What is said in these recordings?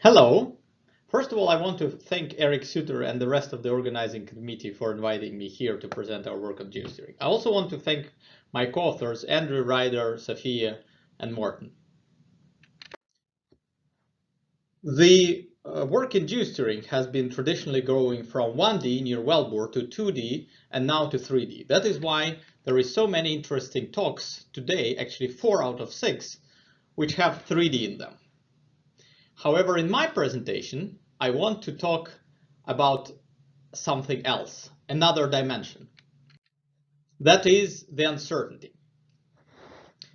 Hello. First of all, I want to thank Eric Suter and the rest of the organizing committee for inviting me here to present our work on geosteering. I also want to thank my co-authors, Andrew, Ryder, Sophia, and Morten. The work in geosteering has been traditionally going from 1D near wellbore to 2D and now to 3D. That is why there is so many interesting talks today, actually 4 out of 6, which have 3D in them. However, in my presentation, I want to talk about something else, another dimension. That is the uncertainty.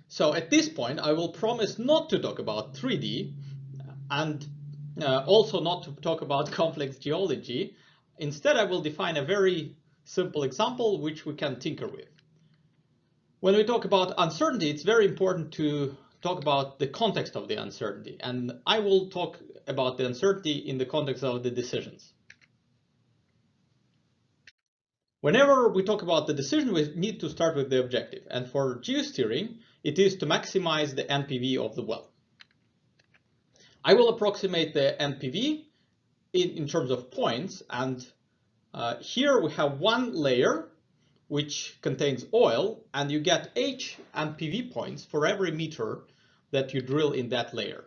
So at this point, I will promise not to talk about 3D and also not to talk about complex geology. Instead, I will define a very simple example which we can tinker with. When we talk about uncertainty, it's very important to talk about the context of the uncertainty, and I will talk about the uncertainty in the context of the decisions. Whenever we talk about the decision, we need to start with the objective, and for geosteering, it is to maximize the NPV of the well. I will approximate the NPV in terms of points, and here we have one layer which contains oil, and you get H NPV points for every meter that you drill in that layer.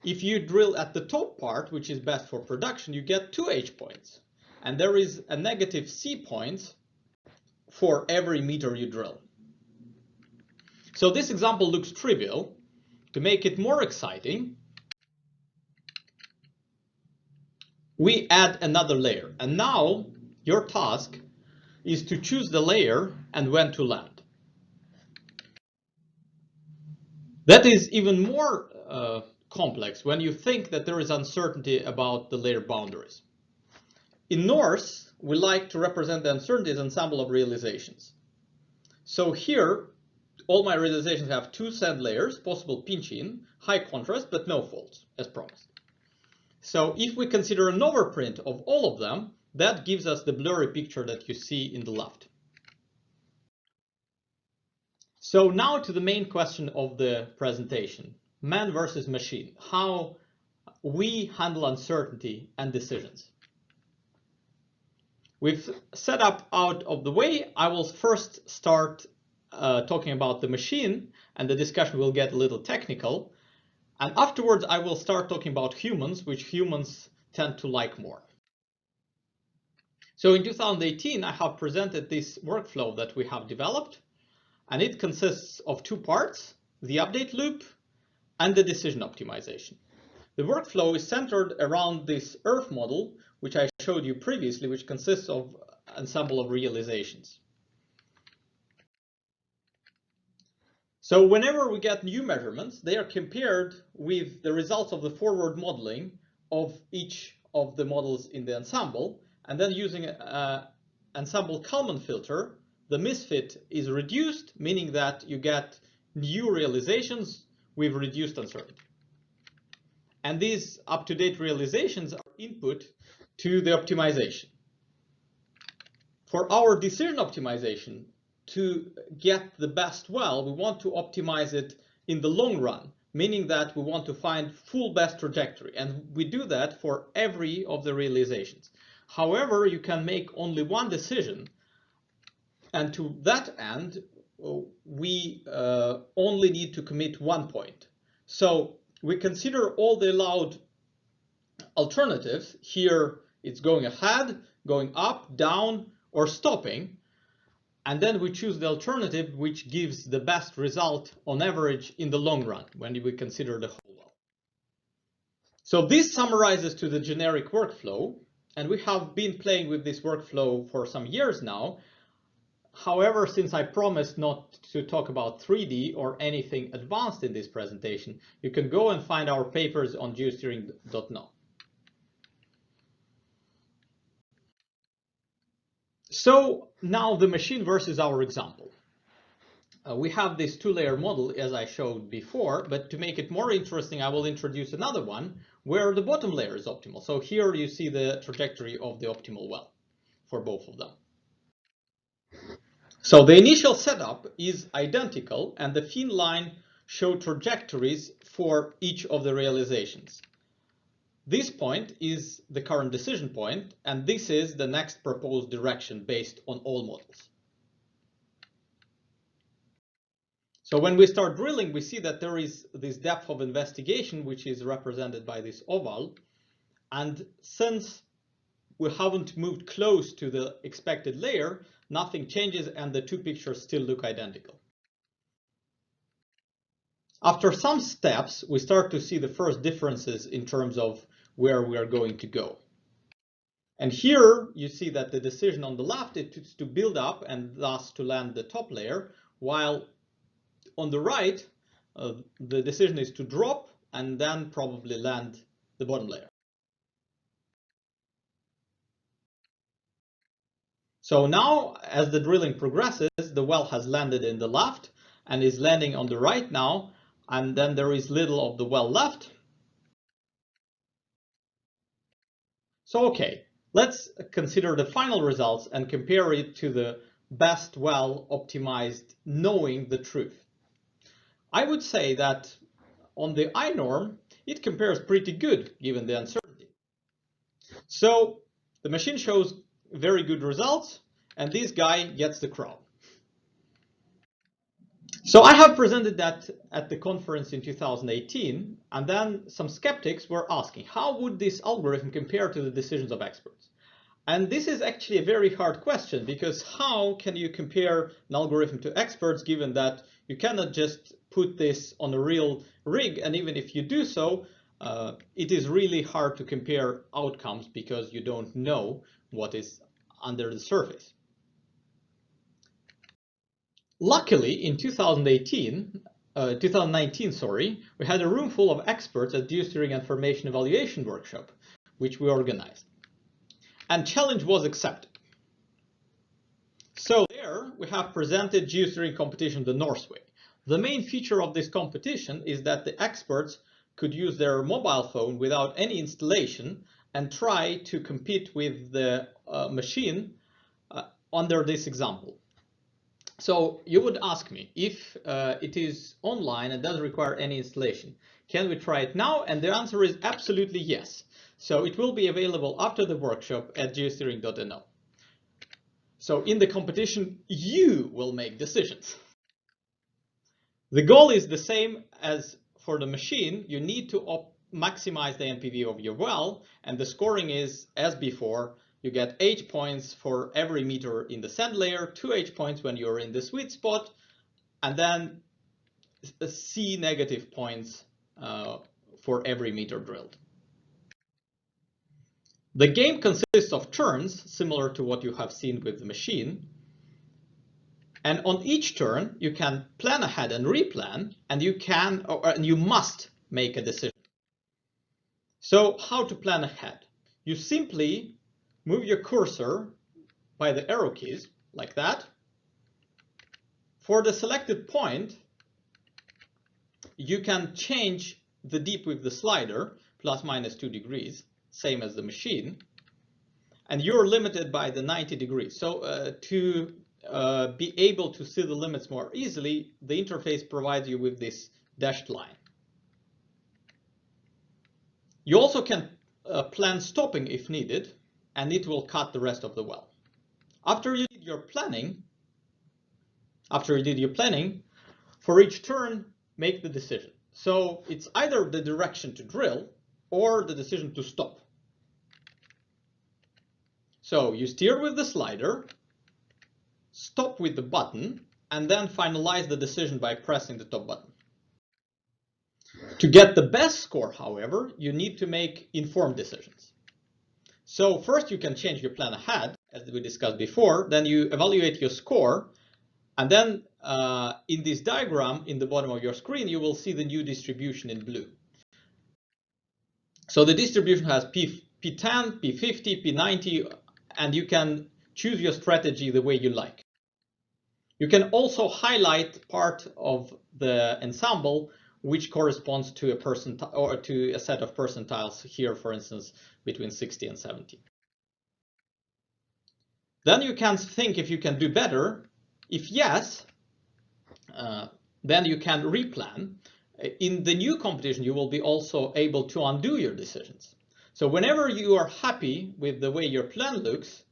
If you drill at the top part, which is best for production, you get 2 H points. And there is a negative C points for every meter you drill. So this example looks trivial. To make it more exciting, we add another layer. And now your task is to choose the layer and when to land. That is even more complex when you think that there is uncertainty about the layer boundaries. In NORCE, we like to represent the uncertainty as an ensemble of realizations. So here, all my realizations have 2 sand layers, possible pinch-in, high contrast, but no faults, as promised. So if we consider an overprint of all of them, that gives us the blurry picture that you see in the left. So now to the main question of the presentation, man versus machine, how we handle uncertainty and decisions. We've set up out of the way. I will first start talking about the machine, and the discussion will get a little technical. And afterwards, I will start talking about humans, which humans tend to like more. So in 2018, I have presented this workflow that we have developed. And it consists of 2 parts, the update loop and the decision optimization. The workflow is centered around this Earth model, which I showed you previously, which consists of an ensemble of realizations. So whenever we get new measurements, they are compared with the results of the forward modeling of each of the models in the ensemble, and then using an ensemble Kalman filter, the misfit is reduced, meaning that you get new realizations with reduced uncertainty. And these up-to-date realizations are input to the optimization. For our decision optimization, to get the best well, we want to optimize it in the long run, meaning that we want to find full best trajectory. And we do that for every of the realizations. However, you can make only one decision. And to that end, we only need to commit 1 point. So we consider all the allowed alternatives. Here it's going ahead, going up, down, or stopping. And then we choose the alternative which gives the best result on average in the long run when we consider the whole well. So this summarizes to the generic workflow. And we have been playing with this workflow for some years now. However, since I promised not to talk about 3D or anything advanced in this presentation, you can go and find our papers on geosteering.no. So now the machine versus our example. We have this 2-layer model as I showed before, but to make it more interesting, I will introduce another one where the bottom layer is optimal. So here you see the trajectory of the optimal well for both of them. So the initial setup is identical, and the thin line shows trajectories for each of the realizations. This point is the current decision point, and this is the next proposed direction based on all models. So when we start drilling, we see that there is this depth of investigation, which is represented by this oval. And since we haven't moved close to the expected layer, nothing changes and the two pictures still look identical. After some steps, we start to see the first differences in terms of where we are going to go. And here you see that the decision on the left is to build up and thus to land the top layer, while on the right, the decision is to drop and then probably land the bottom layer. So now, as the drilling progresses, the well has landed in the left and is landing on the right now, and then there is little of the well left. So, okay, let's consider the final results and compare it to the best well optimized knowing the truth. I would say that on the I-norm, it compares pretty good given the uncertainty. So the machine shows very good results, and this guy gets the crown. So I have presented that at the conference in 2018, and then some skeptics were asking, how would this algorithm compare to the decisions of experts? And this is actually a very hard question, because how can you compare an algorithm to experts given that you cannot just put this on a real rig, and even if you do so, it is really hard to compare outcomes because you don't know what is under the surface. Luckily, in 2019, we had a room full of experts at geosteering and formation evaluation workshop, which we organized. And challenge was accepted. So there we have presented geosteering competition the NORCE way. The main feature of this competition is that the experts could use their mobile phone without any installation and try to compete with the machine under this example. So you would ask me, if it is online and doesn't require any installation, can we try it now? And the answer is absolutely yes. So it will be available after the workshop at geosteering.no. So in the competition, you will make decisions. The goal is the same as for the machine. You need to maximize the NPV of your well, and the scoring is as before. You get H points for every meter in the sand layer, 2 H points when you're in the sweet spot, and then C negative points for every meter drilled. The game consists of turns, similar to what you have seen with the machine. And on each turn, you can plan ahead and replan, and you must make a decision. So how to plan ahead? You simply move your cursor by the arrow keys, like that. For the selected point, you can change the deep with the slider, plus minus 2 degrees, same as the machine. And you're limited by the 90 degrees. So to be able to see the limits more easily, the interface provides you with this dashed line. You also can plan stopping if needed, and it will cut the rest of the well. After you did your planning, for each turn, make the decision. So it's either the direction to drill or the decision to stop. So you steer with the slider, stop with the button, and then finalize the decision by pressing the top button. To get the best score, however, you need to make informed decisions. So first you can change your plan ahead, as we discussed before, then you evaluate your score, and then in this diagram in the bottom of your screen, you will see the new distribution in blue. So the distribution has P10, P50, P90, and you can choose your strategy the way you like. You can also highlight part of the ensemble which corresponds to a percentile or to a set of percentiles here, for instance, between 60 and 70. Then you can think if you can do better. If yes, then you can replan. In the new competition, you will be also able to undo your decisions. So whenever you are happy with the way your plan looks,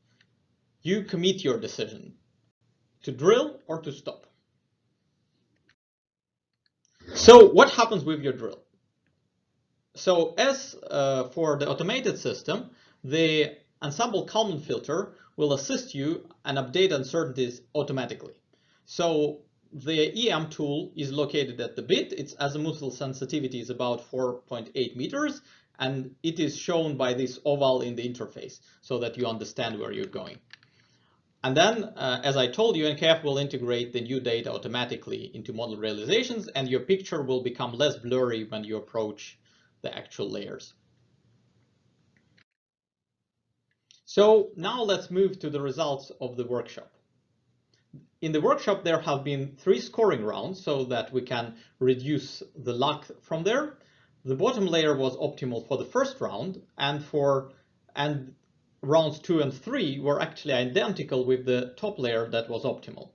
you commit your decision to drill or to stop. So what happens with your drill? So as for the automated system, the ensemble Kalman filter will assist you and update uncertainties automatically. So the EM tool is located at the bit. Its azimuthal sensitivity is about 4.8 meters, and it is shown by this oval in the interface so that you understand where you're going. And then, as I told you, NKF will integrate the new data automatically into model realizations, and your picture will become less blurry when you approach the actual layers. So now let's move to the results of the workshop. In the workshop, there have been 3 scoring rounds so that we can reduce the luck from there. The bottom layer was optimal for the first round, and rounds 2 and 3 were actually identical with the top layer that was optimal.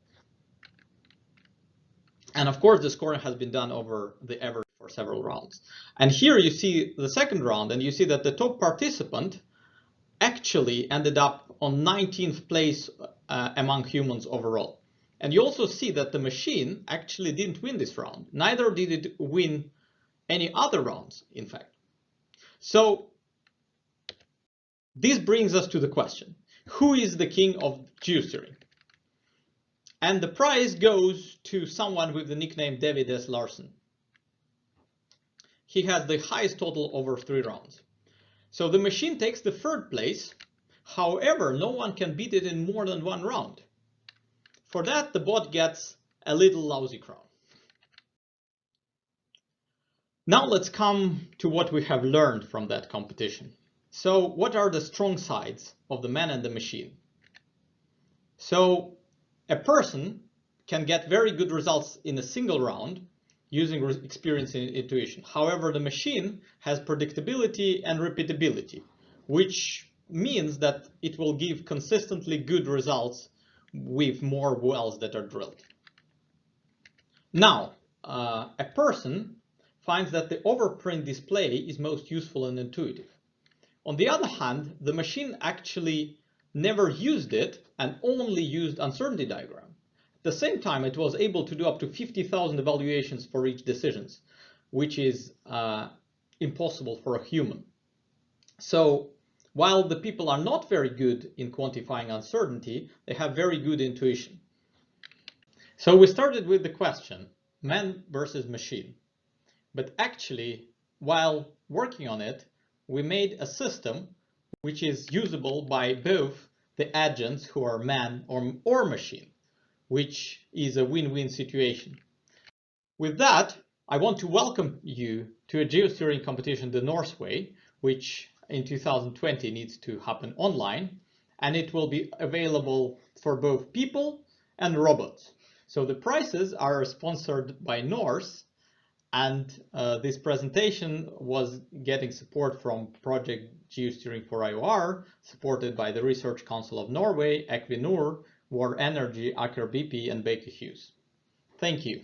And of course, the scoring has been done over the average for several rounds. And here you see the second round, and you see that the top participant actually ended up on 19th place among humans overall. And you also see that the machine actually didn't win this round. Neither did it win any other rounds, in fact. So this brings us to the question, who is the king of geosteering? And the prize goes to someone with the nickname David S. Larson. He has the highest total over 3 rounds. So the machine takes the 3rd place. However, no one can beat it in more than 1 round. For that, the bot gets a little lousy crown. Now let's come to what we have learned from that competition. So what are the strong sides of the man and the machine? So a person can get very good results in a single round using experience and intuition. However, the machine has predictability and repeatability, which means that it will give consistently good results with more wells that are drilled. Now, a person finds that the overprint display is most useful and intuitive. On the other hand, the machine actually never used it and only used uncertainty diagram. At the same time, it was able to do up to 50,000 evaluations for each decisions, which is impossible for a human. So while the people are not very good in quantifying uncertainty, they have very good intuition. So we started with the question, man versus machine. But actually, while working on it, we made a system which is usable by both the agents who are man or machine, which is a win-win situation. With that, I want to welcome you to a geosteering competition the NORCE way, which in 2020 needs to happen online, and it will be available for both people and robots. So the prizes are sponsored by NORCE, and this presentation was getting support from Project Geosteering for IOR, supported by the Research Council of Norway, Equinor, War Energy, Aker BP, and Baker Hughes. Thank you.